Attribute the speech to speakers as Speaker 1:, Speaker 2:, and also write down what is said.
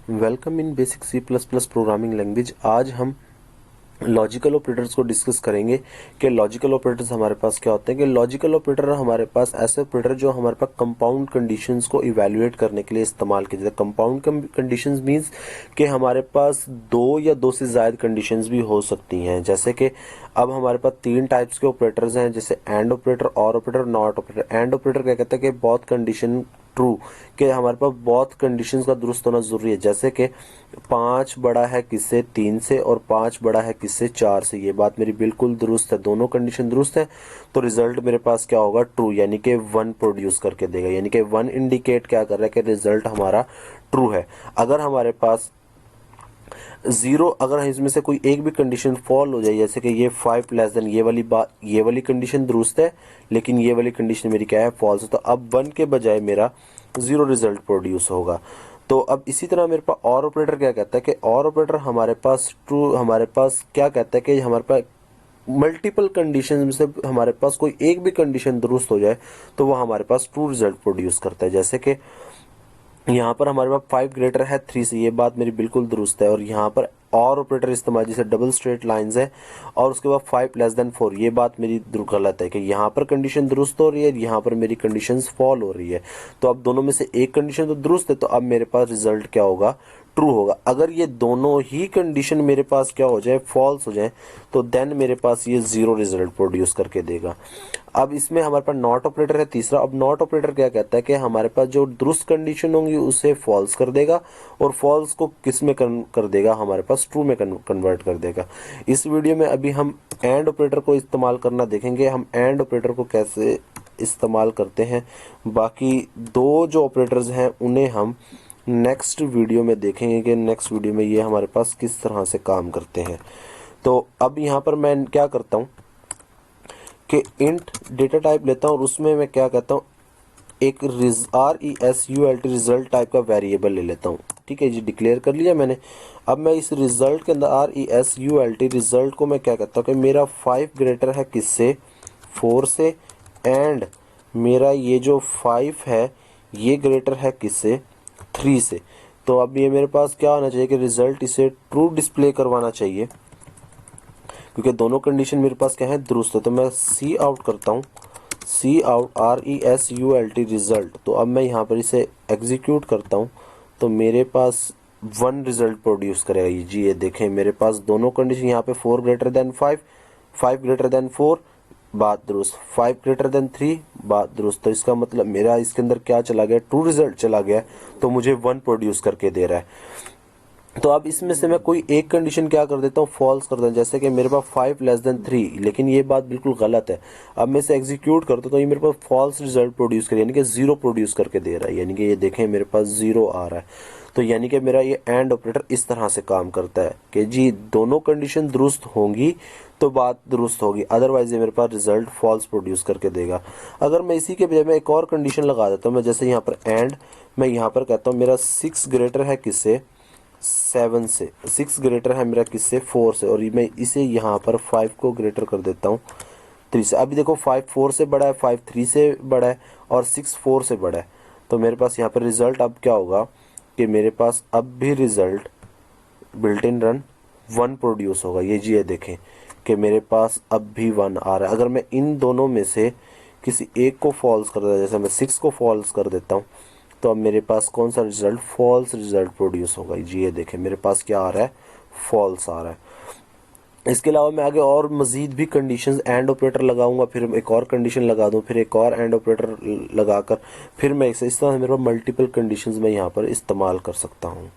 Speaker 1: Welcome in basic C plus plus programming language. आज हम logical operators को discuss करेंगे कि लॉजिकल ऑपरेटर्स हमारे पास क्या होते हैं। कि लॉजिकल ऑपरेटर हमारे पास ऐसे ऑपरेटर जो हमारे पास कंपाउंड कंडीशंस को इवैल्यूएट करने के लिए इस्तेमाल किए जाते हैं। कंपाउंड कंडीशंस मींस कि हमारे पास दो या दो से ज़्यादा कंडीशंस भी हो सकती हैं। जैसे कि अब हमारे पास तीन टाइप्स के ऑपरेटर्स हैं, जैसे एंड ऑपरेटर, और operator, not operator. And operator क्या कहता है कि बहुत कंडीशन ट्रू कि हमारे पास बहुत कंडीशंस का दुरुस्त होना जरूरी है। जैसे कि 5 बड़ा है किससे, 3 से, और 5 बड़ा है किससे, 4 से। ये बात मेरी बिल्कुल दुरुस्त है, दोनों कंडीशन दुरुस्त है, तो रिजल्ट मेरे पास क्या होगा, ट्रू, यानी कि 1 प्रोड्यूस करके देगा। यानी कि 1 इंडिकेट क्या कर रहा है कि रिजल्ट हमारा ट्रू है। अगर हमारे पास 0, अगर इसमें से कोई एक भी कंडीशन फॉल हो जाए, जैसे कि ये 5 लेस देन, ये वाली बात, ये वाली कंडीशन दुरुस्त है लेकिन ये वाली कंडीशन मेरी क्या है, फॉल्स है, तो अब 1 के बजाय मेरा 0 रिजल्ट प्रोड्यूस होगा। तो अब इसी तरह मेरे पास और ऑपरेटर क्या कहता है कि और ऑपरेटर हमारे पास ट्रू, हमारे पास क्या कहता है कि हमारे पास मल्टीपल कंडीशन में से हमारे पास कोई एक भी कंडीशन दुरुस्त हो जाए तो वो हमारे पास ट्रू रिजल्ट प्रोड्यूस करता है। जैसे कि यहाँ पर हमारे पास 5 ग्रेटर है 3 से, ये बात मेरी बिल्कुल दुरुस्त है। और यहाँ पर और ऑपरेटर इस्तेमाल, जैसे डबल स्ट्रेट लाइंस है, और उसके बाद 5 लेस देन 4, ये बात मेरी गलत है कि यहाँ पर कंडीशन दुरुस्त हो रही है, यहाँ पर मेरी कंडीशंस फॉल हो रही है। तो अब दोनों में से एक कंडीशन तो दुरुस्त है, तो अब मेरे पास रिजल्ट क्या होगा, ट्रू होगा। अगर ये दोनों ही कंडीशन मेरे पास क्या हो जाए, फॉल्स हो जाए, तो देन मेरे पास ये 0 रिजल्ट प्रोड्यूस करके देगा। अब इसमें हमारे पास नॉट ऑपरेटर है तीसरा। अब नॉट ऑपरेटर क्या कहता है कि हमारे पास जो दुरुस्त कंडीशन होंगी उसे फॉल्स कर देगा, और फॉल्स को किस में कर देगा, हमारे पास ट्रू में कन्वर्ट कर देगा। इस वीडियो में अभी हम एंड ऑपरेटर को इस्तेमाल करना देखेंगे, हम एंड ऑपरेटर को कैसे इस्तेमाल करते हैं। बाकी दो जो ऑपरेटर्स हैं उन्हें हम नेक्स्ट वीडियो में देखेंगे कि नेक्स्ट वीडियो में ये हमारे पास किस तरह से काम करते हैं। तो अब यहाँ पर मैं क्या करता हूँ कि इंट डेटा टाइप लेता हूँ, और उसमें मैं क्या कहता हूँ, एक RESULT रिजल्ट टाइप का वेरिएबल ले लेता हूँ। ठीक है जी, डिक्लेयर कर लिया मैंने। अब मैं इस रिजल्ट के अंदर RESULT रिजल्ट को मैं क्या कहता हूँ कि मेरा 5 ग्रेटर है किससे, 4 से, एंड मेरा ये जो 5 है ये ग्रेटर है किससे, 3 से। तो अब ये मेरे पास क्या होना चाहिए कि रिजल्ट इसे ट्रू डिस्प्ले करवाना चाहिए, क्योंकि दोनों कंडीशन मेरे पास क्या है, दुरुस्त है। तो मैं सी आउट करता हूँ, सी आउट RESULT रिजल्ट। तो अब मैं यहाँ पर इसे एग्जीक्यूट करता हूँ, तो मेरे पास 1 रिजल्ट प्रोड्यूस करेगा जी। ये देखें मेरे पास दोनों कंडीशन यहाँ पे 4 ग्रेटर देन 5, 5 ग्रेटर देन 4, बात दुरुस्त, 5 ग्रेटर देन 3, बात दुरुस्त। तो इसका मतलब मेरा इसके अंदर क्या चला गया, ट्रू रिजल्ट चला गया, तो मुझे 1 प्रोड्यूस करके दे रहा है। तो अब इसमें से मैं कोई एक कंडीशन क्या कर देता हूँ, फॉल्स कर देता हूँ। जैसे कि मेरे पास 5 लेस देन 3, लेकिन ये बात बिल्कुल गलत है। अब मैं इसे एग्जीक्यूट करता हूँ तो ये मेरे पास फॉल्स रिजल्ट प्रोड्यूस कर, यानी कि 0 प्रोड्यूस करके दे रहा है। यानी कि ये देखें मेरे पास 0 आ रहा है। तो यानी कि मेरा ये एंड ऑपरेटर इस तरह से काम करता है कि जी दोनों कंडीशन दुरुस्त होंगी तो बात दुरुस्त होगी, अदरवाइज ये मेरे पास रिजल्ट फॉल्स प्रोड्यूस करके देगा। अगर मैं इसी के बजाय मैं एक और कंडीशन लगा देता हूँ, मैं जैसे यहाँ पर एंड, मैं यहाँ पर कहता हूँ मेरा 6 ग्रेटर है किससे, 7 से, 6 ग्रेटर है मेरा किससे, 4 से, और मैं इसे यहाँ पर 5 को ग्रेटर कर देता हूँ 3 से। अभी देखो 5 4 से बड़ा है, 5 3 से बड़ा है, और 6 4 से बड़ा है। तो मेरे पास यहाँ पर रिजल्ट अब क्या होगा कि मेरे पास अब भी result built in run 1 produce होगा। ये जी ये देखें कि मेरे पास अब भी 1 आ रहा है। अगर मैं इन दोनों में से किसी एक को फॉल्स कर देता, जैसे मैं 6 को फॉल्स कर देता हूँ, तो अब मेरे पास कौन सा रिजल्ट, फॉल्स रिजल्ट प्रोड्यूस होगा। जी ये देखें मेरे पास क्या आ रहा है, फॉल्स आ रहा है। इसके अलावा मैं आगे और मज़ीद भी कंडीशंस एंड ऑपरेटर लगाऊंगा, फिर एक और कंडीशन लगा दूं, फिर एक और एंड ऑपरेटर लगाकर फिर मैं इस तरह से मेरे पास मल्टीपल कंडीशंस में यहाँ पर इस्तेमाल कर सकता हूँ।